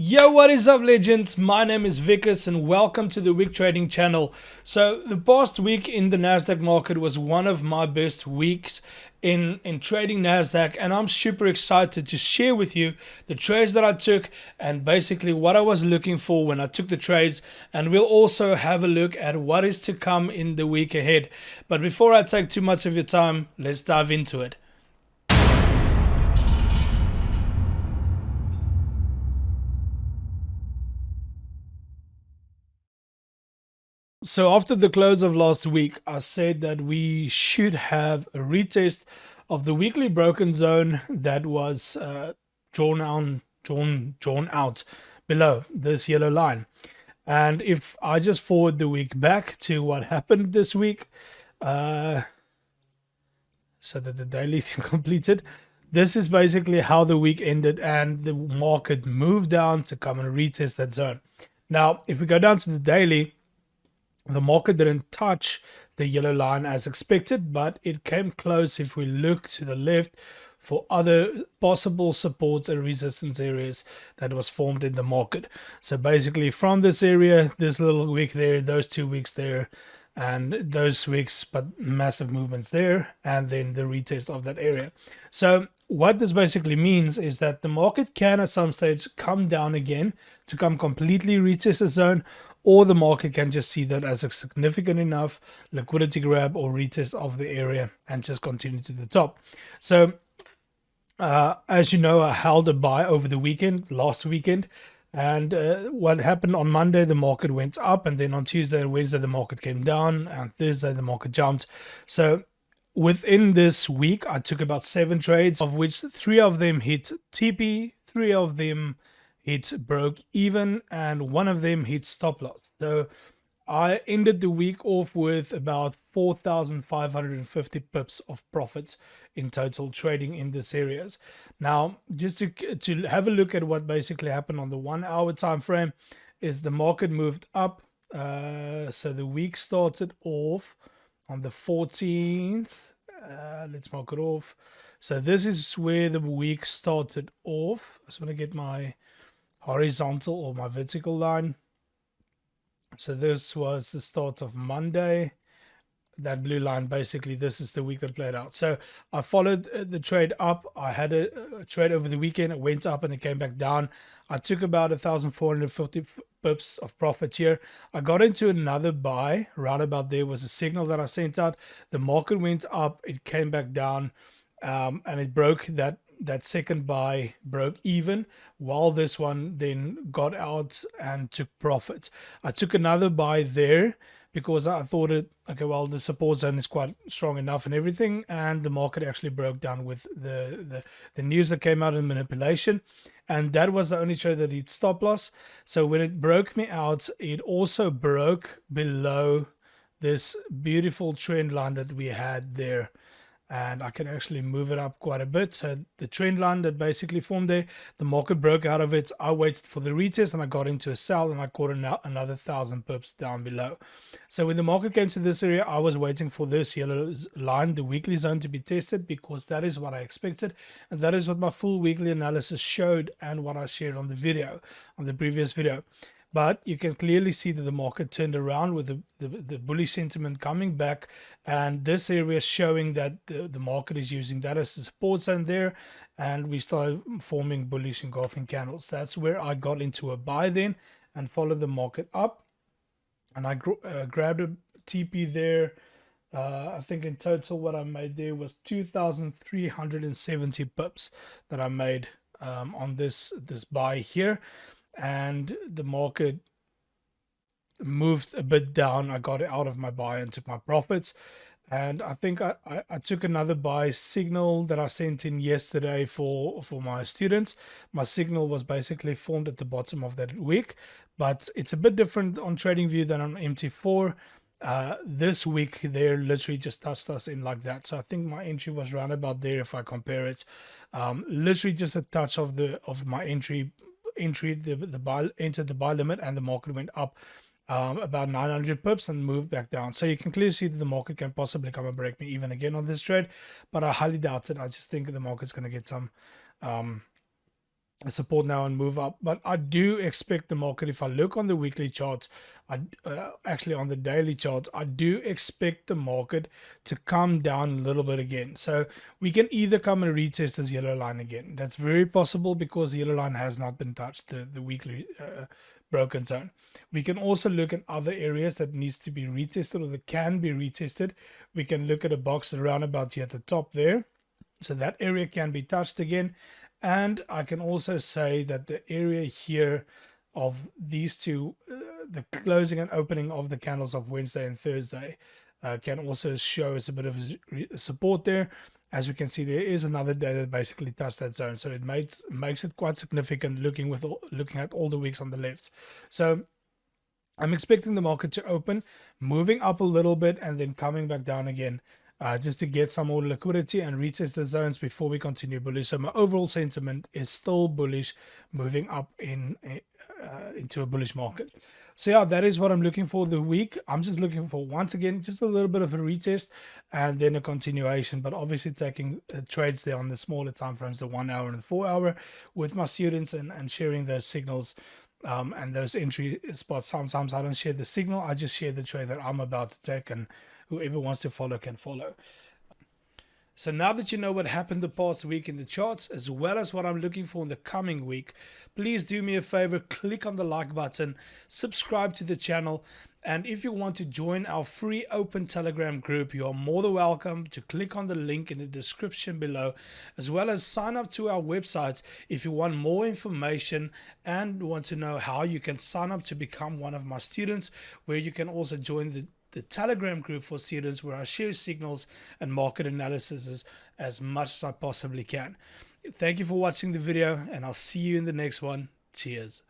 Yo, what is up, legends? My name is Wikus and welcome to the Wick Trading channel. So the past week in the Nasdaq market was one of my best weeks in trading Nasdaq, and I'm super excited to share with you the trades that I took and basically what I was looking for when I took the trades, and we'll also have a look at what is to come in the week ahead. But before I take too much of your time, let's dive into it. So after the close of last week, I said that we should have a retest of the weekly broken zone that was drawn out below this yellow line. And if I just forward the week back to what happened this week, so that the daily can complete it, this is basically how the week ended, and the market moved down to come and retest that zone. Now, if we go down to the daily, the market didn't touch the yellow line as expected, but it came close if we look to the left for other possible supports and resistance areas that was formed in the market. So basically from this area, this little week there, those 2 weeks there, and those weeks, but massive movements there, and then the retest of that area. So what this basically means is that the market can at some stage come down again to come completely retest the zone, or the market can just see that as a significant enough liquidity grab or retest of the area and just continue to the top. So as you know, I held a buy over the weekend, last weekend, and what happened on Monday, the market went up, and then on Tuesday and Wednesday the market came down, and Thursday the market jumped. So within this week I took about 7 trades, of which 3 of them hit TP, 3 of them hit broke even, and 1 of them hit stop loss. So I ended the week off with about 4,550 pips of profits in total trading in these areas. Now, just to have a look at what basically happened on the 1 hour time frame, is the market moved up. So the week started off on the 14th. Let's mark it off. So this is where the week started off. I just want to get my horizontal or my vertical line. So this was the start of Monday. That blue line, basically, this is the week that played out. So I followed the trade up. I had a trade over the weekend. It went up and it came back down. I took about 1,450 pips of profit here. I got into another buy. Right about there was a signal that I sent out. The market went up. It came back down, and it broke that second buy, broke even, while this one then got out and took profits. I took another buy there because I thought okay, well, the support zone is quite strong enough and everything, and the market actually broke down with the news that came out in manipulation, and that was the only trade that hit stop loss. So when it broke me out, it also broke below this beautiful trend line that we had there, and I can actually move it up quite a bit. So the trend line that basically formed there, the market broke out of it. I waited for the retest and I got into a sell, and I caught another 1,000 pips down below. So when the market came to this area, I was waiting for this yellow line, the weekly zone, to be tested, because that is what I expected, and that is what my full weekly analysis showed and what I shared on the previous video. But you can clearly see that the market turned around with the bullish sentiment coming back, and this area is showing that the market is using that as a support zone there, and we started forming bullish engulfing candles. That's where I got into a buy then and followed the market up, and I grabbed a TP there. I think in total what I made there was 2,370 pips that I made on this buy here. And the market moved a bit down. I got out of my buy and took my profits, and I think I took another buy signal that I sent in yesterday for my students. My signal was basically formed at the bottom of that week, but it's a bit different on TradingView than on MT4. This week they're literally just touched us in like that. So I think my entry was round about there if I compare it. Literally just a touch of my entry, the buy, entered the buy limit, and the market went up about 900 pips and moved back down. So you can clearly see that the market can possibly come and break me even again on this trade, but I highly doubt it. I just think the market's going to get some support now and move up. But I do expect the market, if I look on the weekly charts, actually on the daily charts, I do expect the market to come down a little bit again. So we can either come and retest this yellow line again. That's very possible because the yellow line has not been touched, the weekly broken zone. We can also look at other areas that needs to be retested or that can be retested. We can look at a box around about here at the top there. So that area can be touched again. And I can also say that the area here of these two, the closing and opening of the candles of Wednesday and Thursday, can also show us a bit of support there. As we can see, there is another day that basically touched that zone, so it makes it quite significant looking at all the weeks on the left. So I'm expecting the market to open, moving up a little bit, and then coming back down again. Just to get some more liquidity and retest the zones before we continue bullish. So my overall sentiment is still bullish, moving up into a bullish market. So yeah, that is what I'm looking for the week. I'm just looking for, once again, just a little bit of a retest and then a continuation, but obviously taking trades there on the smaller time frames, the 1 hour and the 4 hour, with my students and sharing those signals. And those entry spots. Sometimes I don't share the signal, I just share the trade that I'm about to take, and whoever wants to follow can follow. So now that you know what happened the past week in the charts, as well as what I'm looking for in the coming week, please do me a favor, click on the like button, subscribe to the channel, and if you want to join our free open Telegram group, you are more than welcome to click on the link in the description below, as well as sign up to our website if you want more information and want to know how you can sign up to become one of my students, where you can also join the Telegram group for students, where I share signals and market analysis as much as I possibly can. Thank you for watching the video, and I'll see you in the next one. Cheers.